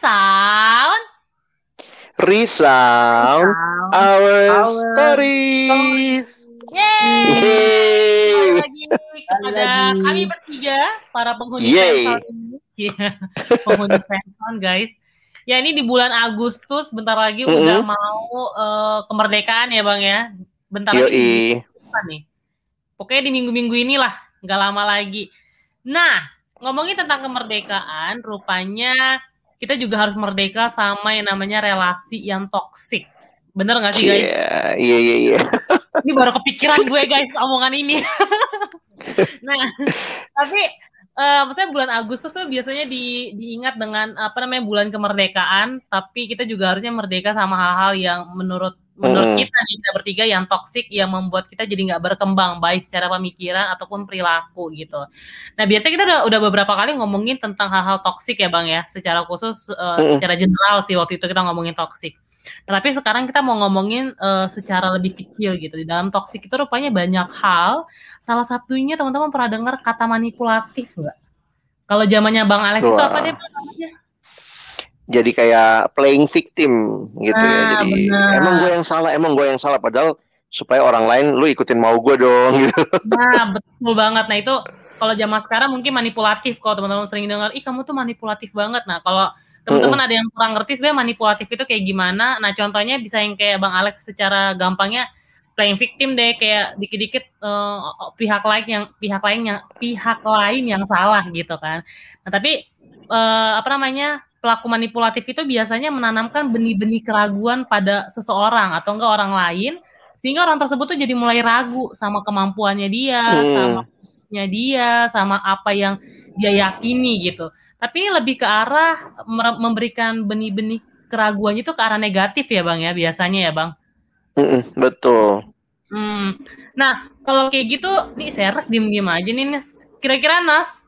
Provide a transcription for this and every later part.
Resound Resound our stories. Yeay! Kembali Yeay. lagi kepada kami bertiga, para penghuni Yeay. Friendzone ini. Penghuni Friendzone, guys. Ya, ini di bulan Agustus, bentar lagi udah mau kemerdekaan ya, Bang ya. Bentar lagi nih. Pokoknya di minggu-minggu inilah, nggak lama lagi. Nah, ngomongin tentang kemerdekaan, rupanya kita juga harus merdeka sama yang namanya relasi yang toksik. Bener nggak sih, guys? Iya. Ini baru kepikiran gue, guys, omongan ini. Nah, tapi maksudnya bulan Agustus tuh biasanya diingat dengan bulan kemerdekaan, tapi kita juga harusnya merdeka sama hal-hal yang menurut kita nih, kita bertiga yang toksik, yang membuat kita jadi nggak berkembang baik secara pemikiran ataupun perilaku gitu. Nah, biasanya kita udah beberapa kali ngomongin tentang hal-hal toksik ya, Bang ya, secara khusus secara general sih waktu itu kita ngomongin toksik. Nah, tapi sekarang kita mau ngomongin secara lebih kecil gitu. Di dalam toksik itu rupanya banyak hal. Salah satunya teman-teman pernah dengar kata manipulatif nggak? Kalau zamannya Bang Alex itu apa dia namanya? Jadi kayak playing victim gitu ya. Jadi bener. emang gue yang salah padahal supaya orang lain lu ikutin mau gue dong gitu. Nah, betul banget. Nah, itu kalau zaman sekarang mungkin manipulatif. Kalau teman-teman sering dengar, "Ih, kamu tuh manipulatif banget." Nah, kalau teman-teman ada yang kurang ngerti sebenarnya manipulatif itu kayak gimana? Nah, contohnya bisa yang kayak Bang Alex secara gampangnya playing victim deh, kayak dikit-dikit pihak lain yang salah gitu kan. Nah, tapi pelaku manipulatif itu biasanya menanamkan benih-benih keraguan pada seseorang atau enggak orang lain, sehingga orang tersebut tuh jadi mulai ragu sama kemampuannya dia, sama apa yang dia yakini gitu. Tapi ini lebih ke arah memberikan benih-benih keraguannya itu ke arah negatif ya, Bang ya, biasanya ya, Bang. Betul. Nah, kalau kayak gitu, nih Ernest diem-diem aja nih, Nes. Kira-kira Nas,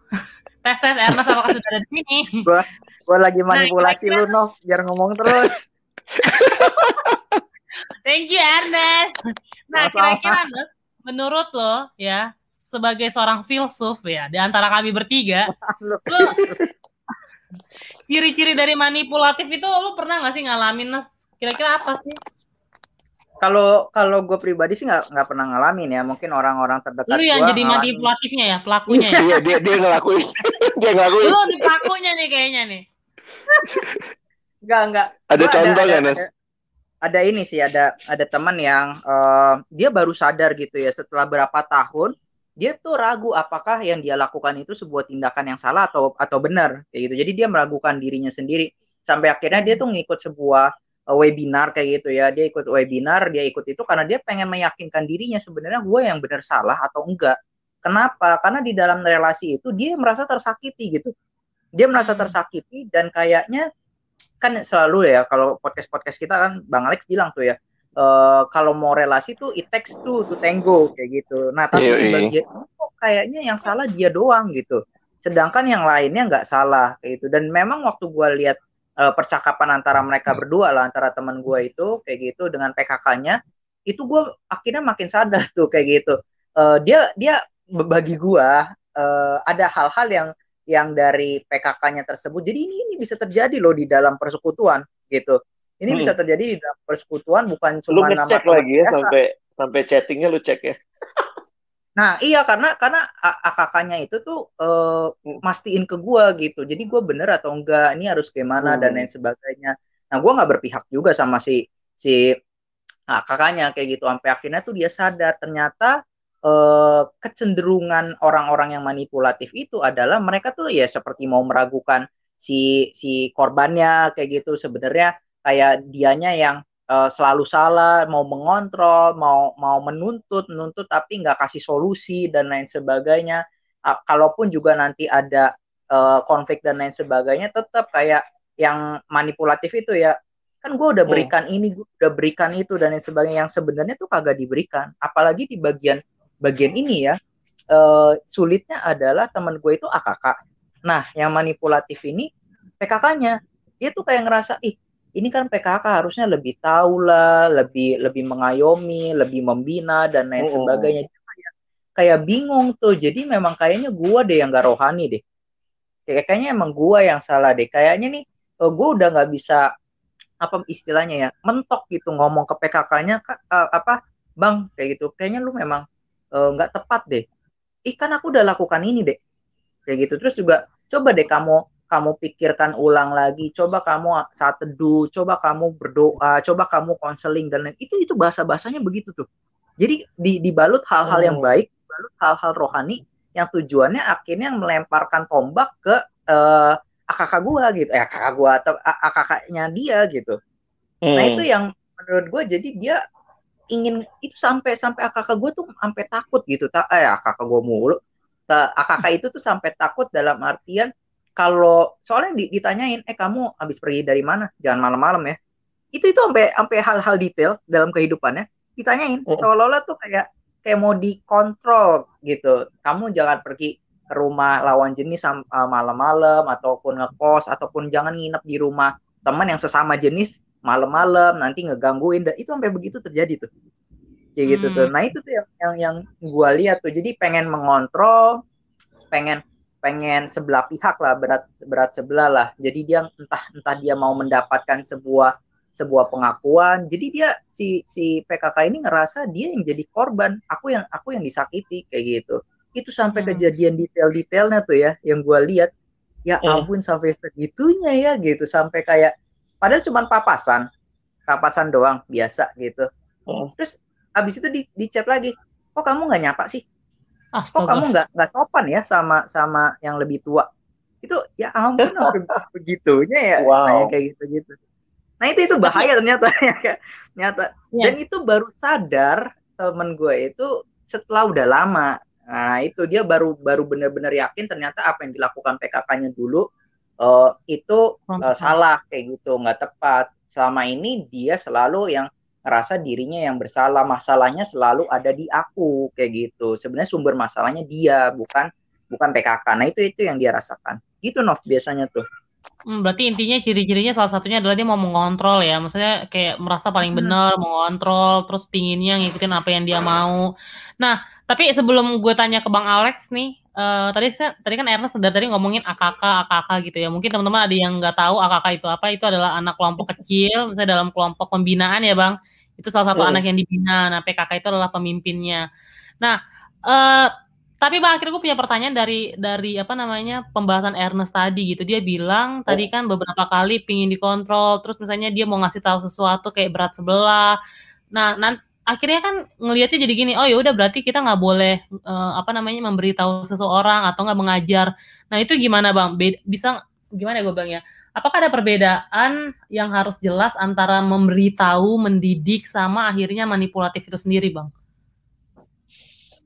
tes Ernest apakah sudah ada di sini? Gua lagi manipulasi lu, Nov, biar ngomong terus. Thank you, Ernest. Nah, kira-kira Nes, menurut lo ya, sebagai seorang filsuf ya, di antara kami bertiga, lo ciri-ciri dari manipulatif itu lo pernah nggak sih ngalamin, Nes? Kira-kira apa sih? Kalau gue pribadi sih nggak pernah ngalamin ya. Mungkin orang-orang terdekat gue. Lu yang jadi manipulatifnya ya, pelakunya ya? Iya, dia ngelakuin. Lu di pelakunya nih kayaknya nih. Enggak. Ada contoh kan, Nes? Ada ini sih, ada teman yang dia baru sadar gitu ya setelah berapa tahun dia tuh ragu apakah yang dia lakukan itu sebuah tindakan yang salah atau benar kayak gitu. Jadi dia meragukan dirinya sendiri sampai akhirnya dia tuh ngikut sebuah webinar kayak gitu ya. Dia ikut webinar, dia ikut itu karena dia pengen meyakinkan dirinya sebenarnya gue yang benar salah atau enggak. Kenapa? Karena di dalam relasi itu dia merasa tersakiti gitu. Dia merasa tersakiti dan kayaknya kan selalu ya kalau podcast kita kan Bang Alex bilang tuh ya kalau mau relasi tuh it takes two to tango kayak gitu. Nah tapi di bagian itu kok kayaknya yang salah dia doang gitu. Sedangkan yang lainnya nggak salah kayak gitu. Dan memang waktu gue lihat percakapan antara mereka berdua lah antara teman gue itu kayak gitu dengan PKK-nya itu gue akhirnya makin sadar tuh kayak gitu. Dia bagi gue ada hal-hal yang dari PKK-nya tersebut. Jadi ini bisa terjadi loh di dalam persekutuan gitu. Ini bisa terjadi di dalam persekutuan bukan cuma nama teman lagi ya biasa. sampai chattingnya lu cek ya. Nah iya karena AKK-nya itu tuh mastiin ke gue gitu. Jadi gue bener atau enggak, ini harus gimana dan lain sebagainya. Nah gue nggak berpihak juga sama si AKK-nya kayak gitu. Sampai akhirnya tuh dia sadar ternyata kecenderungan orang-orang yang manipulatif itu adalah mereka tuh ya seperti mau meragukan si korbannya kayak gitu. Sebenarnya kayak dianya yang selalu salah, mau mengontrol, mau menuntut tapi nggak kasih solusi dan lain sebagainya. Kalaupun juga nanti ada konflik dan lain sebagainya, tetap kayak yang manipulatif itu ya kan gue udah berikan ini, gue udah berikan itu dan lain sebagainya yang sebenarnya tuh kagak diberikan. Apalagi di bagian ini ya sulitnya adalah teman gue itu AKK. Nah yang manipulatif ini PKK-nya dia tuh kayak ngerasa ini kan PKK harusnya lebih tahu lah, lebih mengayomi, lebih membina dan lain sebagainya. Kayak bingung tuh. Jadi memang kayaknya gue deh yang gak rohani deh. Kayaknya emang gue yang salah deh. Kayaknya nih gue udah nggak bisa apa istilahnya ya, mentok gitu ngomong ke PKK-nya apa bang kayak gitu, kayaknya lu memang nggak tepat deh. Kan aku udah lakukan ini deh kayak gitu. Terus juga coba deh kamu pikirkan ulang lagi, coba kamu saat teduh, coba kamu berdoa, coba kamu konseling dan lain itu bahasa-bahasanya begitu tuh. Jadi dibalut hal-hal yang baik, dibalut hal-hal rohani yang tujuannya akhirnya melemparkan tombak ke kakak gue gitu, kakak gue atau kakaknya dia gitu. Nah itu yang menurut gue, jadi dia ingin itu sampai kakak gue tuh sampai takut gitu, kakak gue mulu, kakak itu tuh sampai takut dalam artian kalau soalnya ditanyain, kamu habis pergi dari mana, jangan malam-malam ya, itu sampai hal-hal detail dalam kehidupannya ditanyain, seolah-olah tuh kayak mau dikontrol gitu, kamu jangan pergi ke rumah lawan jenis malam-malam ataupun ngekos ataupun jangan nginep di rumah teman yang sesama jenis malam-malam nanti ngegangguin, dan itu sampai begitu terjadi tuh kayak gitu tuh. Nah itu tuh yang gue lihat tuh, jadi pengen mengontrol, pengen sebelah pihak lah, berat sebelah lah, jadi dia entah dia mau mendapatkan sebuah pengakuan, jadi dia si PKK ini ngerasa dia yang jadi korban, aku yang disakiti kayak gitu. Itu sampai kejadian detail-detailnya tuh ya yang gue lihat, ya ampun sampai segitunya ya gitu, sampai kayak padahal cuma papasan doang biasa gitu. Terus abis itu di chat lagi, kok kamu nggak nyapa sih, kok kamu nggak sopan ya sama yang lebih tua. Itu ya ampun sampai begitunya ya. Wow. Kayak gitu. Nah itu bahaya ternyata ya. Dan itu baru sadar temen gue itu setelah udah lama. Nah itu dia baru benar-benar yakin ternyata apa yang dilakukan PKK-nya dulu itu salah kayak gitu, nggak tepat. Selama ini dia selalu yang ngerasa dirinya yang bersalah, masalahnya selalu ada di aku kayak gitu. Sebenarnya sumber masalahnya dia, bukan PKK. Nah itu yang dia rasakan. Gitu Nov biasanya tuh. Berarti intinya ciri-cirinya salah satunya adalah dia mau mengontrol ya. Maksudnya kayak merasa paling benar, mengontrol, terus pinginnya ngikutin apa yang dia mau. Nah, tapi sebelum gue tanya ke Bang Alex nih, tadi kan Ernest dari ngomongin AKK gitu ya. Mungkin teman-teman ada yang nggak tahu AKK itu apa. Itu adalah anak kelompok kecil, misalnya dalam kelompok pembinaan ya Bang. Itu salah satu anak yang dibina. Nah, PKK itu adalah pemimpinnya. Nah, tapi Bang, akhirnya gue punya pertanyaan dari apa namanya pembahasan Ernest tadi gitu. Dia bilang tadi kan beberapa kali pingin dikontrol, terus misalnya dia mau ngasih tahu sesuatu kayak berat sebelah. Nah, akhirnya kan ngelihatnya jadi gini, oh ya udah berarti kita nggak boleh apa namanya memberitahu seseorang atau nggak mengajar. Nah itu gimana Bang? Bisa gimana gue Bang ya? Apakah ada perbedaan yang harus jelas antara memberitahu, mendidik, sama akhirnya manipulatif itu sendiri Bang?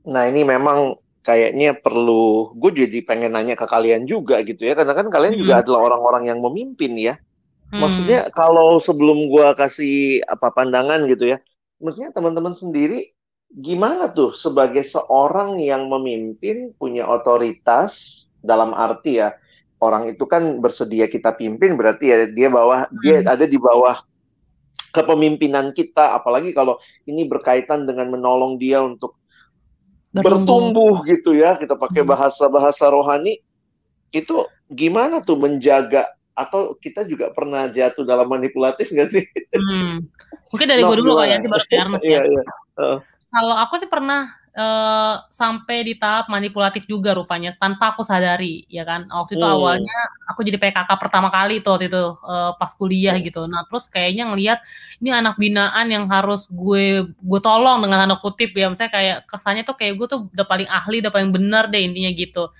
Nah ini memang kayaknya perlu, gue jadi pengen nanya ke kalian juga gitu ya, karena kan kalian juga adalah orang-orang yang memimpin ya. Maksudnya kalau sebelum gue kasih apa pandangan gitu ya, maksudnya teman-teman sendiri gimana tuh sebagai seorang yang memimpin, punya otoritas, dalam arti ya, orang itu kan bersedia kita pimpin, berarti ya dia ada di bawah kepemimpinan kita, apalagi kalau ini berkaitan dengan menolong dia untuk bertumbuh gitu ya, kita pakai bahasa rohani. Itu gimana tuh menjaga, atau kita juga pernah jatuh dalam manipulatif nggak sih? Mungkin dari gue dulu kali ya, baru ke Ernest ya. Kalau aku sih pernah sampai di tahap manipulatif juga rupanya, tanpa aku sadari ya kan. Waktu itu awalnya aku jadi PKK pertama kali tuh waktu itu pas kuliah gitu. Nah terus kayaknya ngelihat ini anak binaan yang harus gue tolong dengan tanda kutip ya. Misalnya kayak kesannya tuh kayak gue tuh udah paling ahli, udah paling benar deh intinya gitu.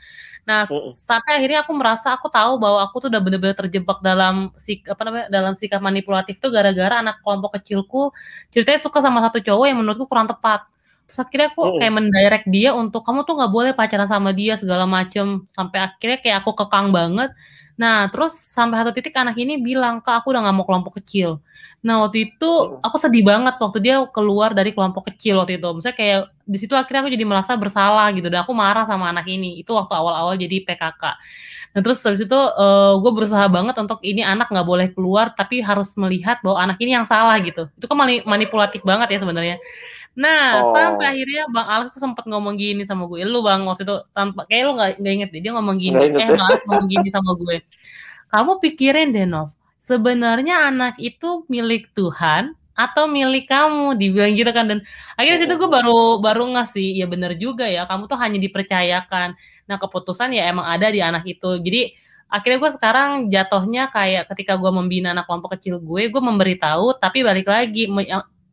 Nah, sampai akhirnya aku merasa aku tahu bahwa aku tuh udah benar-benar terjebak dalam sikap manipulatif tuh gara-gara anak kelompok kecilku ceritanya suka sama satu cowok yang menurutku kurang tepat. Terus akhirnya aku kayak mendirect dia untuk kamu tuh nggak boleh pacaran sama dia segala macem, sampai akhirnya kayak aku kekang banget. Nah, terus sampai satu titik anak ini bilang, Kak, aku udah gak mau kelompok kecil. Nah, waktu itu aku sedih banget waktu dia keluar dari kelompok kecil waktu itu. Misalnya kayak di situ akhirnya aku jadi merasa bersalah gitu, dan aku marah sama anak ini. Itu waktu awal-awal jadi PKK. Nah, terus habis itu gue berusaha banget untuk ini anak gak boleh keluar, tapi harus melihat bahwa anak ini yang salah gitu. Itu kan manipulatif banget ya sebenarnya. Nah, sampai akhirnya Bang Alex tuh sempat ngomong gini sama gue. Lu Bang waktu itu kayak lu nggak inget deh, dia ngomong gini. Alex ngomong gini sama gue. Kamu pikirin deh Nov, sebenarnya anak itu milik Tuhan atau milik kamu, dibilang gitu kan. Dan akhirnya situ gue baru ngasih, ya bener juga ya, kamu tuh hanya dipercayakan. Nah keputusan ya emang ada di anak itu. Jadi akhirnya gue sekarang jatuhnya kayak ketika gue membina anak kelompok kecil gue memberitahu, tapi balik lagi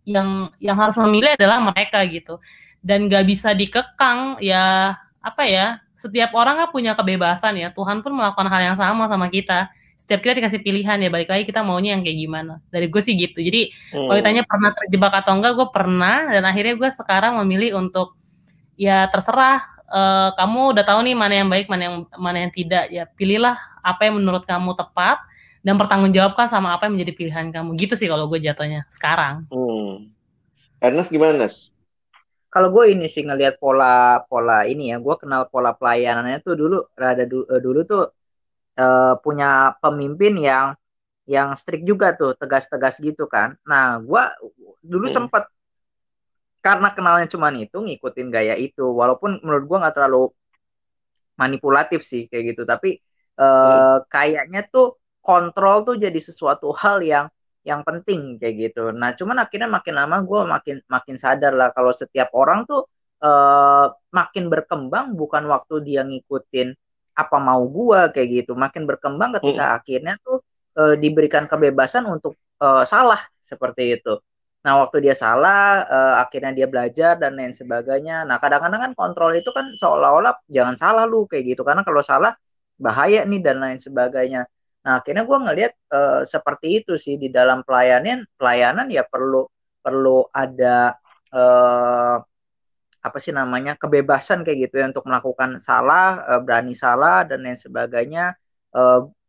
yang harus memilih adalah mereka gitu. Dan gak bisa dikekang, ya apa ya, setiap orang kan punya kebebasan ya. Tuhan pun melakukan hal yang sama kita. Setiap kita dikasih pilihan ya, balik lagi kita maunya yang kayak gimana. Dari gue sih gitu. Jadi kalau ditanya pernah terjebak atau enggak, gue pernah. Dan akhirnya gue sekarang memilih untuk ya terserah. Kamu udah tahu nih mana yang baik, mana yang tidak. Ya pilihlah apa yang menurut kamu tepat dan pertanggungjawabkan sama apa yang menjadi pilihan kamu. Gitu sih kalau gue jatuhnya sekarang. Ernest gimana, Nes? Kalau gue ini sih ngelihat pola ini ya, gue kenal pola pelayanannya tuh dulu tuh punya pemimpin yang strict juga tuh, tegas-tegas gitu kan. Nah, gue dulu sempet karena kenalnya cuman itu ngikutin gaya itu, walaupun menurut gue nggak terlalu manipulatif sih kayak gitu, tapi kayaknya tuh kontrol tuh jadi sesuatu hal yang penting kayak gitu. Nah, cuman akhirnya makin lama gue makin sadar lah kalau setiap orang tuh makin berkembang bukan waktu dia ngikutin apa mau gue kayak gitu, makin berkembang ketika akhirnya tuh diberikan kebebasan untuk salah seperti itu. Nah, waktu dia salah, akhirnya dia belajar dan lain sebagainya. Nah, kadang-kadang kan kontrol itu kan seolah-olah jangan salah lu kayak gitu, karena kalau salah bahaya nih dan lain sebagainya. Nah, akhirnya gue ngelihat seperti itu sih di dalam pelayanan ya perlu ada apa sih namanya, kebebasan kayak gitu ya untuk melakukan salah, berani salah dan lain sebagainya.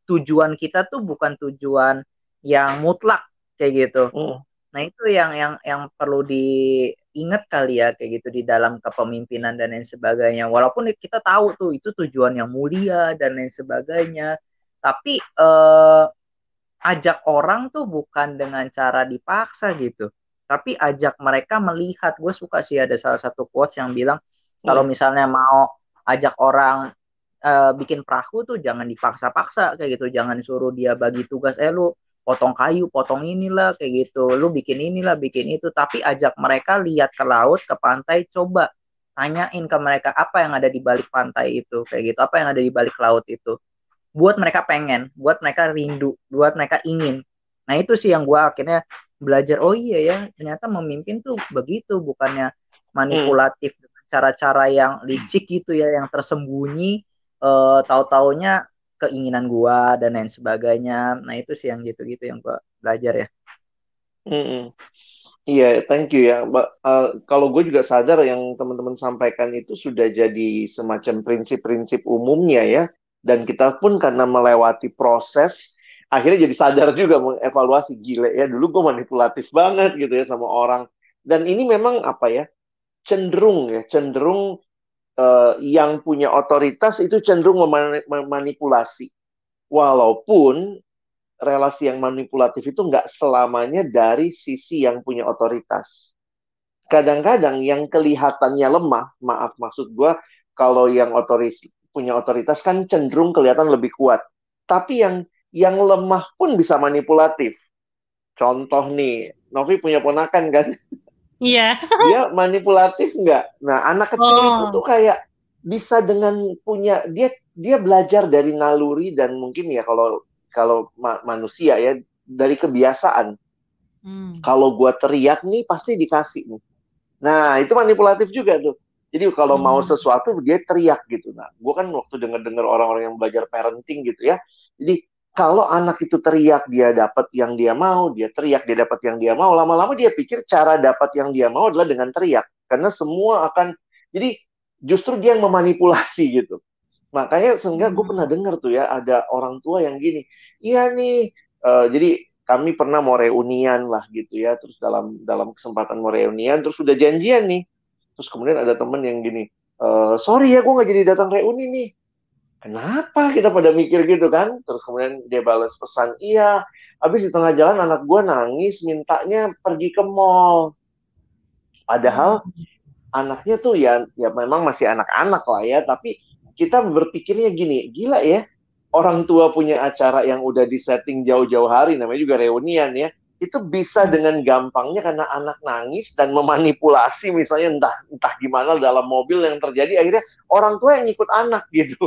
Tujuan kita tuh bukan tujuan yang mutlak kayak gitu. Nah, itu yang perlu diingat kali ya kayak gitu di dalam kepemimpinan dan lain sebagainya. Walaupun kita tahu tuh itu tujuan yang mulia dan lain sebagainya, tapi ajak orang tuh bukan dengan cara dipaksa gitu, tapi ajak mereka melihat. Gue suka sih ada salah satu quotes yang bilang kalau misalnya mau ajak orang bikin perahu tuh jangan dipaksa-paksa kayak gitu, jangan disuruh dia bagi tugas, lu potong kayu, potong inilah kayak gitu, lu bikin inilah, bikin itu, tapi ajak mereka lihat ke laut, ke pantai, coba tanyain ke mereka apa yang ada di balik pantai itu kayak gitu, apa yang ada di balik laut itu, buat mereka pengen, buat mereka rindu, buat mereka ingin. Nah, itu sih yang gue akhirnya belajar, oh iya ya, ternyata memimpin tuh begitu, bukannya manipulatif dengan cara-cara yang licik gitu ya, yang tersembunyi, tahu-taunya keinginan gue dan lain sebagainya. Nah, itu sih yang gitu-gitu yang gue belajar ya. Iya, thank you ya. Kalau gue juga sadar yang teman-teman sampaikan itu sudah jadi semacam prinsip-prinsip umumnya ya. Dan kita pun karena melewati proses, akhirnya jadi sadar juga mengevaluasi, gile ya. Dulu gue manipulatif banget gitu ya sama orang. Dan ini memang apa ya, cenderung yang punya otoritas itu cenderung memanipulasi. Walaupun relasi yang manipulatif itu nggak selamanya dari sisi yang punya otoritas. Kadang-kadang yang kelihatannya lemah, maaf maksud gue, kalau yang punya otoritas kan cenderung kelihatan lebih kuat. Tapi yang lemah pun bisa manipulatif. Contoh nih, Novi punya ponakan kan? Iya. Dia manipulatif nggak? Nah, anak kecil itu tuh kayak bisa dengan punya dia belajar dari naluri dan mungkin ya kalau manusia ya dari kebiasaan. Kalau gue teriak nih pasti dikasih nih. Nah, itu manipulatif juga tuh. Jadi kalau mau sesuatu dia teriak gitu. Nah, gue kan waktu denger orang-orang yang belajar parenting gitu ya. Jadi kalau anak itu teriak dia dapat yang dia mau, dia teriak dia dapat yang dia mau, lama-lama dia pikir cara dapat yang dia mau adalah dengan teriak. Karena semua akan, jadi justru dia yang memanipulasi gitu. Makanya sehingga gue pernah dengar tuh ya, ada orang tua yang gini, iya nih, jadi kami pernah mau reunian lah gitu ya, terus dalam kesempatan mau reunian, terus udah janjian nih, terus kemudian ada temen yang gini, sorry ya gue nggak jadi datang reuni nih. Kenapa kita pada mikir gitu kan? Terus kemudian dia balas pesan, iya, habis di tengah jalan anak gue nangis, mintanya pergi ke mall. Padahal anaknya tuh ya memang masih anak-anak lah ya, tapi kita berpikirnya gini, gila ya, orang tua punya acara yang udah disetting jauh-jauh hari, namanya juga reunian ya, itu bisa dengan gampangnya karena anak nangis dan memanipulasi misalnya entah gimana dalam mobil yang terjadi, akhirnya orang tua yang ngikut anak gitu.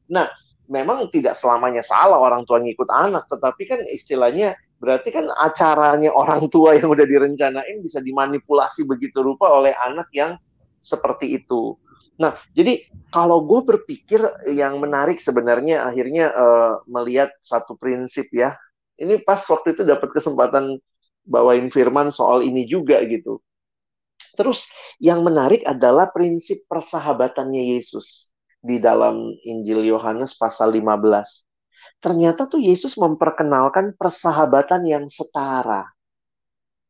Nah, memang tidak selamanya salah orang tua ngikut anak, tetapi kan istilahnya berarti kan acaranya orang tua yang udah direncanain bisa dimanipulasi begitu rupa oleh anak yang seperti itu. Nah, jadi kalau gue berpikir yang menarik sebenarnya akhirnya melihat satu prinsip ya. Ini pas waktu itu dapat kesempatan bawain firman soal ini juga gitu. Terus yang menarik adalah prinsip persahabatannya Yesus di dalam Injil Yohanes pasal 15. Ternyata tuh Yesus memperkenalkan persahabatan yang setara.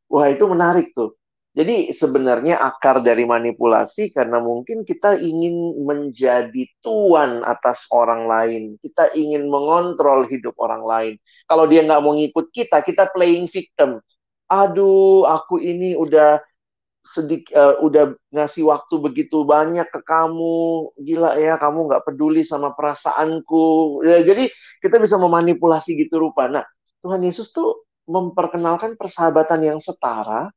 Wah, itu menarik tuh. Jadi sebenarnya akar dari manipulasi karena mungkin kita ingin menjadi tuan atas orang lain. Kita ingin mengontrol hidup orang lain. Kalau dia nggak mau ngikut kita, kita playing victim. Aduh, aku ini udah ngasih waktu begitu banyak ke kamu, gila ya, kamu nggak peduli sama perasaanku. Ya, jadi kita bisa memanipulasi gitu rupa. Nah, Tuhan Yesus tuh memperkenalkan persahabatan yang setara,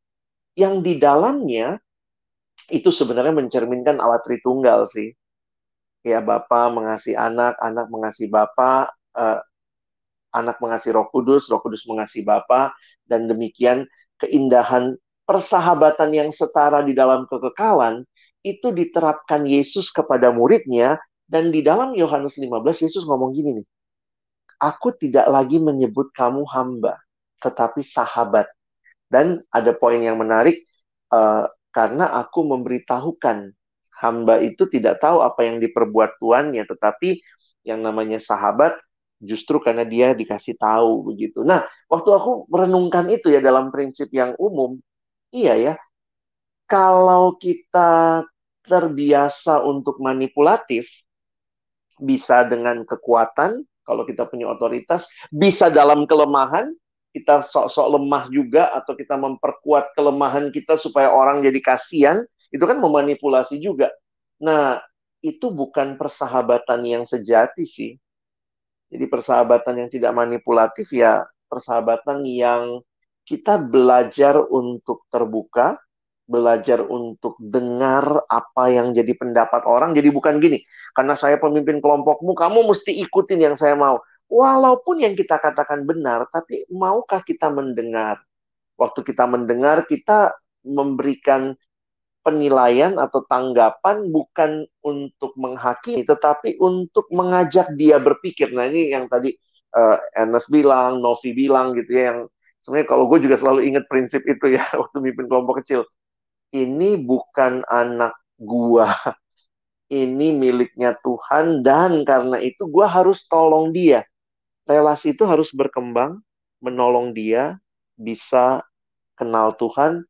yang di dalamnya itu sebenarnya mencerminkan Allah Tritunggal sih. Ya, Bapa mengasihi anak, anak mengasihi Bapa, anak mengasihi Roh Kudus mengasihi Bapa, dan demikian keindahan persahabatan yang setara di dalam kekekalan itu diterapkan Yesus kepada muridnya, dan di dalam Yohanes 15 Yesus ngomong gini nih, aku tidak lagi menyebut kamu hamba, tetapi sahabat. Dan ada poin yang menarik, karena aku memberitahukan hamba itu tidak tahu apa yang diperbuat tuannya, tetapi yang namanya sahabat justru karena dia dikasih tahu begitu. Nah, waktu aku merenungkan itu ya dalam prinsip yang umum, iya ya, kalau kita terbiasa untuk manipulatif, bisa dengan kekuatan, kalau kita punya otoritas, bisa dalam kelemahan, kita sok-sok lemah juga, atau kita memperkuat kelemahan kita supaya orang jadi kasihan, itu kan memanipulasi juga. Nah, itu bukan persahabatan yang sejati sih. Jadi persahabatan yang tidak manipulatif ya persahabatan yang kita belajar untuk terbuka, belajar untuk dengar apa yang jadi pendapat orang. Jadi bukan gini, karena saya pemimpin kelompokmu, kamu mesti ikutin yang saya mau. Walaupun yang kita katakan benar, tapi maukah kita mendengar? Waktu kita mendengar, kita memberikan penilaian atau tanggapan bukan untuk menghakimi, tetapi untuk mengajak dia berpikir. Nah, ini yang tadi Ernest bilang, Novi bilang gitu ya, yang sebenarnya kalau gue juga selalu ingat prinsip itu ya, waktu mimpin kelompok kecil. Ini bukan anak gua, ini miliknya Tuhan, dan karena itu gua harus tolong dia. Relasi itu harus berkembang, menolong dia, bisa kenal Tuhan,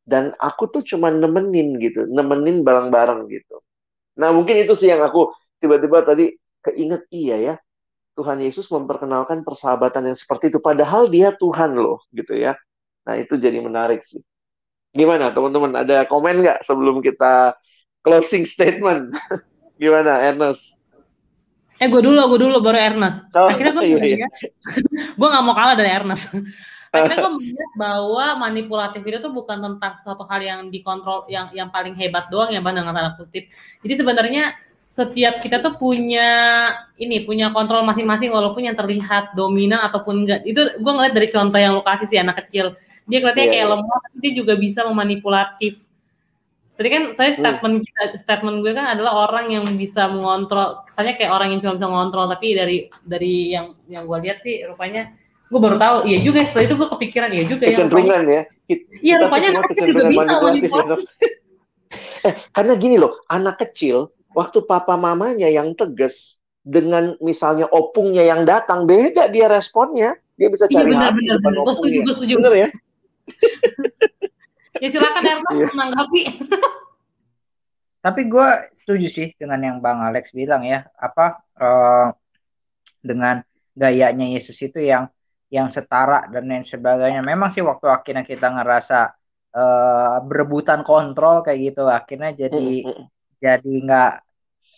dan aku tuh cuma nemenin gitu, nemenin bareng-bareng gitu. Nah, mungkin itu sih yang aku tiba-tiba tadi keinget, iya ya, Tuhan Yesus memperkenalkan persahabatan yang seperti itu, padahal dia Tuhan loh, gitu ya. Nah, itu jadi menarik sih. Gimana, teman-teman? Ada komen nggak sebelum kita closing statement? Gimana, Ernest? Gue dulu baru Ernest. Oh, Akhirnya gue iya, melihat, gue nggak mau kalah dari Ernest. Akhirnya gue melihat bahwa manipulatif itu tuh bukan tentang suatu hal yang dikontrol, yang paling hebat doang ya, Bang, dengan tanda kutip. Jadi sebenarnya setiap kita tuh punya kontrol masing-masing, walaupun yang terlihat dominan ataupun enggak. Itu gue ngeliat dari contoh yang lo kasih si anak kecil. Dia kelihatannya kayak lemah, tapi dia juga bisa memanipulatif. Tadi kan saya statement gue kan adalah orang yang bisa mengontrol, kesannya kayak orang yang cuma bisa mengontrol, tapi dari yang gue lihat sih rupanya gue baru tahu, iya juga, setelah itu gue kepikiran, iya juga ya. Kecenderungan ya. Iya, rupanya anak kecil juga bisa manipulatif. Karena gini loh, anak kecil, waktu papa mamanya yang tegas, dengan misalnya opungnya yang datang, beda dia responnya. Dia bisa cari hati depan opungnya. Bener ya? Ya silakan Ernest menanggapi. Tapi gue setuju sih dengan yang Bang Alex bilang ya, dengan gayanya Yesus itu yang setara dan lain sebagainya. Memang sih waktu akhirnya kita ngerasa berebutan kontrol kayak gitu, akhirnya jadi nggak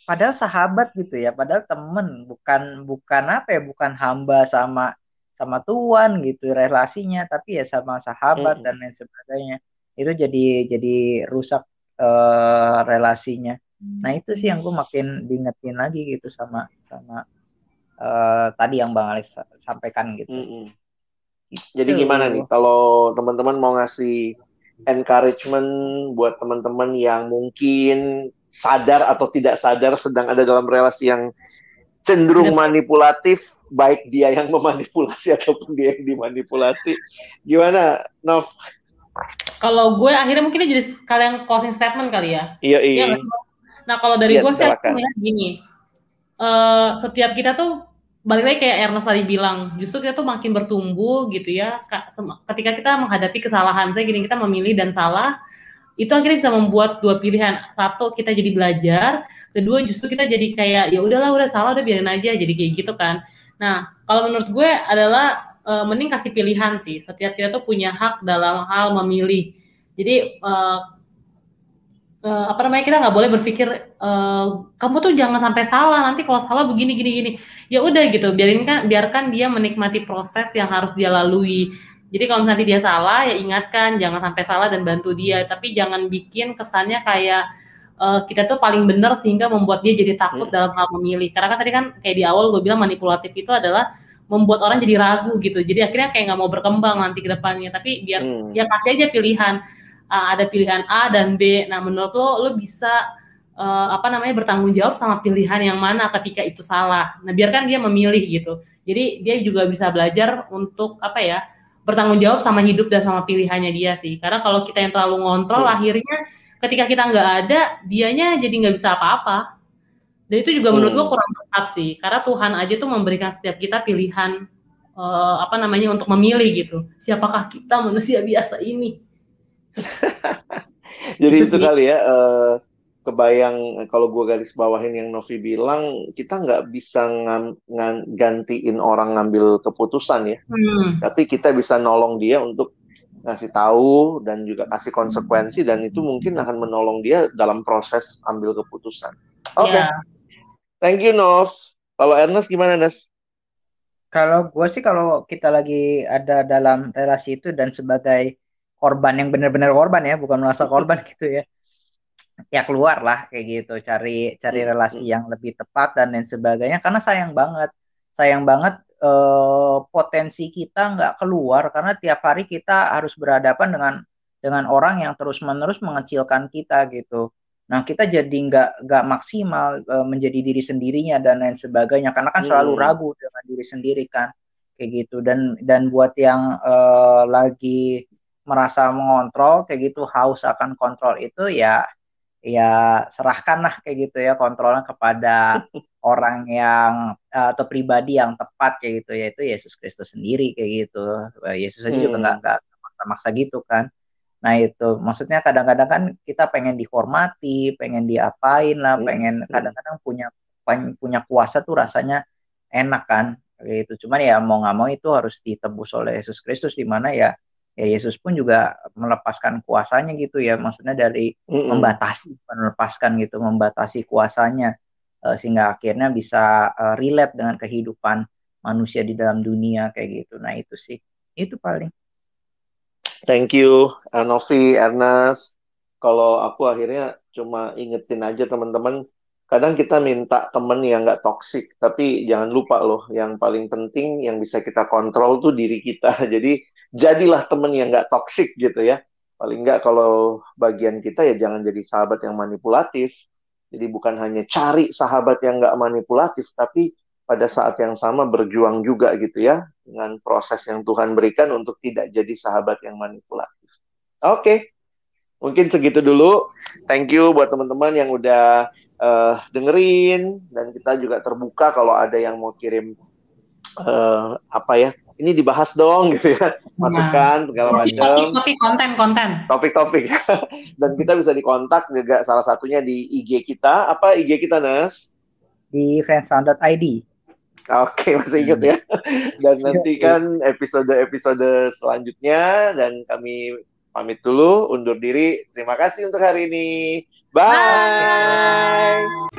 padahal sahabat gitu ya, padahal temen, bukan apa ya, bukan hamba sama Tuhan gitu relasinya, tapi ya sama sahabat dan lain sebagainya. Itu jadi rusak relasinya. Nah itu sih yang gue makin diingetin lagi gitu sama tadi yang Bang Alex sampaikan gitu. Jadi gimana nih kalau teman-teman mau ngasih encouragement buat teman-teman yang mungkin sadar atau tidak sadar sedang ada dalam relasi yang cenderung manipulatif, baik dia yang memanipulasi ataupun dia yang dimanipulasi. Gimana, Nov? Kalau gue akhirnya mungkin jadi kalian closing statement kali ya. Iya. Nah kalau dari gue sih aku melihat gini, setiap kita tuh balik lagi kayak Ernest tadi bilang, justru kita tuh makin bertumbuh gitu ya. Ketika kita menghadapi kesalahan, saya gini, kita memilih dan salah, itu akhirnya bisa membuat dua pilihan. Satu, kita jadi belajar. Kedua, justru kita jadi kayak ya udahlah, udah salah, udah biarin aja, jadi kayak gitu kan. Nah, kalau menurut gue adalah mending kasih pilihan sih. Setiap kita tuh punya hak dalam hal memilih. Jadi kita nggak boleh berpikir kamu tuh jangan sampai salah, nanti kalau salah begini. Ya udah gitu, biarkan dia menikmati proses yang harus dia lalui. Jadi kalau nanti dia salah, ya ingatkan jangan sampai salah dan bantu dia. Tapi jangan bikin kesannya kayak kita tuh paling benar sehingga membuat dia jadi takut dalam hal memilih. Karena kan tadi kan kayak di awal gue bilang manipulatif itu adalah membuat orang jadi ragu gitu. Jadi akhirnya kayak nggak mau berkembang nanti ke depannya. Tapi biar ya kasih aja pilihan. Ada pilihan A dan B. Nah menurut lo bisa bertanggung jawab sama pilihan yang mana ketika itu salah. Nah biarkan dia memilih gitu. Jadi dia juga bisa belajar untuk bertanggung jawab sama hidup dan sama pilihannya dia sih. Karena kalau kita yang terlalu ngontrol, akhirnya ketika kita nggak ada, dianya jadi nggak bisa apa-apa. Dan itu juga menurut gue kurang tepat sih. Karena Tuhan aja tuh memberikan setiap kita pilihan untuk memilih gitu. Siapakah kita manusia biasa ini? Jadi itu kali ya, kebayang kalau gue garis bawahin yang Novi bilang, kita nggak bisa gantiin orang ngambil keputusan ya. Tapi kita bisa nolong dia untuk ngasih tahu dan juga kasih konsekuensi, dan itu mungkin akan menolong dia dalam proses ambil keputusan. Oke. Thank you, Nov. Kalau Ernest gimana, Nes? Kalau gue sih, kalau kita lagi ada dalam relasi itu dan sebagai korban yang benar-benar korban ya, bukan merasa korban gitu ya, ya keluar lah kayak gitu, cari relasi yang lebih tepat dan lain sebagainya. Karena sayang banget potensi kita nggak keluar karena tiap hari kita harus berhadapan dengan orang yang terus-menerus mengecilkan kita gitu. Nah kita jadi nggak maksimal menjadi diri sendirinya dan lain sebagainya, karena kan selalu ragu dengan diri sendiri kan kayak gitu. Dan buat yang lagi merasa mengontrol kayak gitu, haus akan kontrol itu, ya serahkanlah kayak gitu ya kontrolnya kepada orang yang atau pribadi yang tepat kayak gitu, yaitu Yesus Kristus sendiri kayak gitu. Yesus aja juga nggak maksa-maksa gitu kan. Nah itu maksudnya kadang-kadang kan kita pengen dihormati, pengen diapain lah, pengen kadang-kadang punya kuasa tuh rasanya enak kan gitu. Cuman ya mau nggak mau itu harus ditebus oleh Yesus Kristus, di mana ya Yesus pun juga melepaskan kuasanya gitu ya, maksudnya dari membatasi kuasanya sehingga akhirnya bisa relate dengan kehidupan manusia di dalam dunia kayak gitu. Nah itu sih, itu paling. Thank you, Novi, Ernest. Kalau aku akhirnya cuma ingetin aja teman-teman, kadang kita minta temen yang nggak toksik, tapi jangan lupa loh, yang paling penting yang bisa kita kontrol tuh diri kita. Jadi jadilah temen yang nggak toksik gitu ya. Paling nggak kalau bagian kita ya jangan jadi sahabat yang manipulatif. Jadi bukan hanya cari sahabat yang nggak manipulatif, tapi pada saat yang sama berjuang juga gitu ya, dengan proses yang Tuhan berikan untuk tidak jadi sahabat yang manipulatif. Oke, mungkin segitu dulu. Thank you buat teman-teman yang udah dengerin, dan kita juga terbuka kalau ada yang mau kirim ini dibahas dong gitu ya, masukan segala macam. Topik-topik. Dan kita bisa dikontak juga, salah satunya di IG kita. Apa IG kita, Nes? Di friendsound.id. Oke, masih ingat ya. Dan nantikan episode-episode selanjutnya, dan kami pamit dulu, undur diri. Terima kasih untuk hari ini. Bye.